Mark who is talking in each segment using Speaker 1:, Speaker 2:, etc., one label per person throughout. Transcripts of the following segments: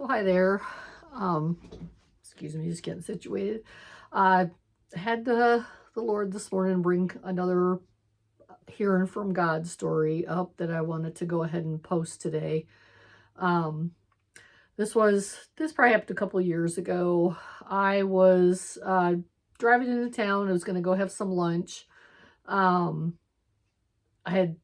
Speaker 1: So hi there. Um, Excuse me, just getting situated. I had the Lord this morning bring another hearing from God story up that I wanted to go ahead and post today. Um, this probably happened a couple years ago. I was driving into town. I was going to go have some lunch. Um, I had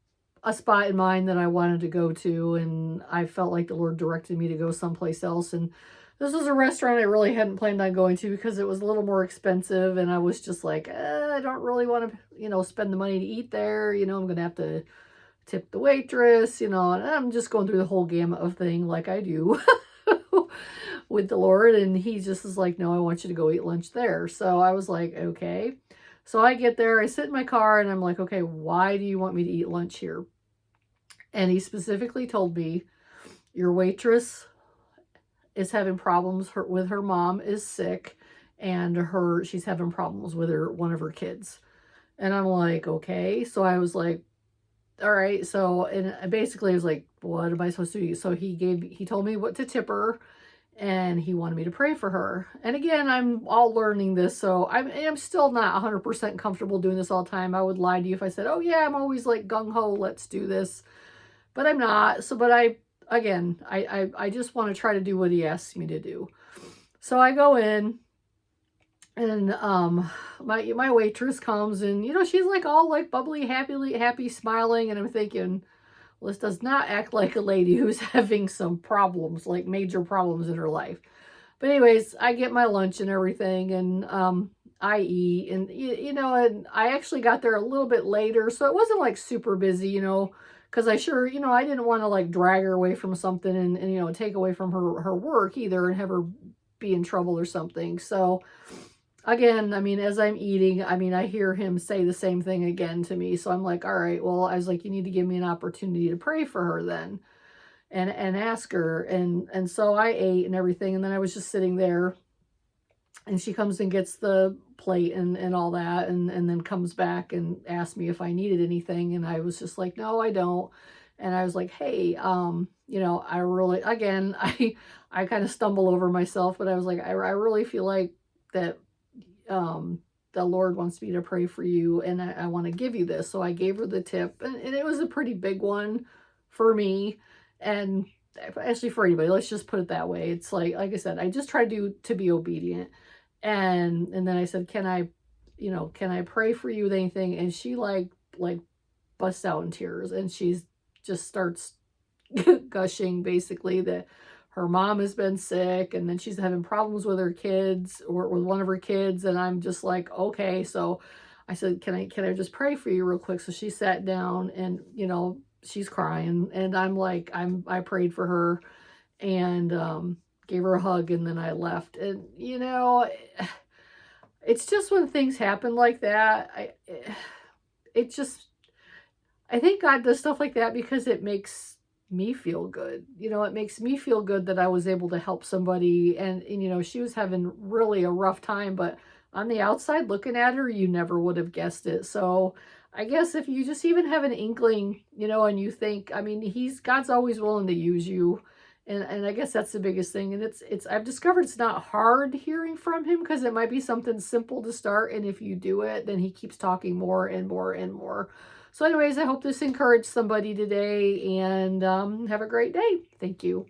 Speaker 1: a spot in mind that I wanted to go to, and I felt like the Lord directed me to go someplace else. And this was a restaurant I really hadn't planned on going to because it was a little more expensive, and I was just like, I don't really want to, spend the money to eat there. I'm gonna have to tip the waitress, and I'm just going through the whole gamut of thing like I do with the Lord. And he just is like, no, I want you to go eat lunch there. So I was like, okay. So I get there, I sit in my car, and I'm like, okay, why do you want me to eat lunch here? And he specifically told me, your waitress is having problems with her mom is sick, and she's having problems with one of her kids. And I'm like, okay. So I was like, all right. So, and basically I was like, what am I supposed to do? So he told me what to tip her, and he wanted me to pray for her. And again, I'm all learning this, so I'm still not 100% comfortable doing this all the time. I would lie to you if I said, oh yeah, I'm always like gung-ho, let's do this. But I'm not. So, but I just want to try to do what he asks me to do. So I go in, and my waitress comes, and she's like all like bubbly, happy, smiling, and I'm thinking, well, this does not act like a lady who's having some problems, like major problems in her life. But anyways, I get my lunch and everything, and I eat, and and I actually got there a little bit later, so it wasn't like super busy, because I didn't want to like drag her away from something, and take away from her work either, and have her be in trouble or something. So again, I mean, as I'm eating, I mean, I hear him say the same thing again to me. So I'm like, all right, well, I was like, you need to give me an opportunity to pray for her then, and ask her. And so I ate and everything. And then I was just sitting there, and she comes and gets the plate and all that, and then comes back and asks me if I needed anything. And I was just like, no, I don't. And I was like, hey, I really, again, I kind of stumble over myself, but I was like, I really feel like that the Lord wants me to pray for you, and I want to give you this. So I gave her the tip, and it was a pretty big one for me, and actually for anybody. Let's just put it that way. It's like I said, I just tried to be obedient, and then I said, can I pray for you with anything? And she like busts out in tears, and she's just starts gushing basically that her mom has been sick, and then she's having problems with her kids, or with one of her kids. And I'm just like, okay. So I said, can I just pray for you real quick? So she sat down, and she's crying, and I'm like, I prayed for her, and gave her a hug, and then I left. And it's just when things happen like that, I think God does stuff like that because it makes me feel good. It makes me feel good that I was able to help somebody, and she was having really a rough time, but on the outside looking at her, you never would have guessed it. So I guess if you just even have an inkling, and you think, I mean, God's always willing to use you. And I guess that's the biggest thing. And I've discovered it's not hard hearing from him, because it might be something simple to start. And if you do it, then he keeps talking more and more and more. So anyways, I hope this encouraged somebody today, and have a great day. Thank you.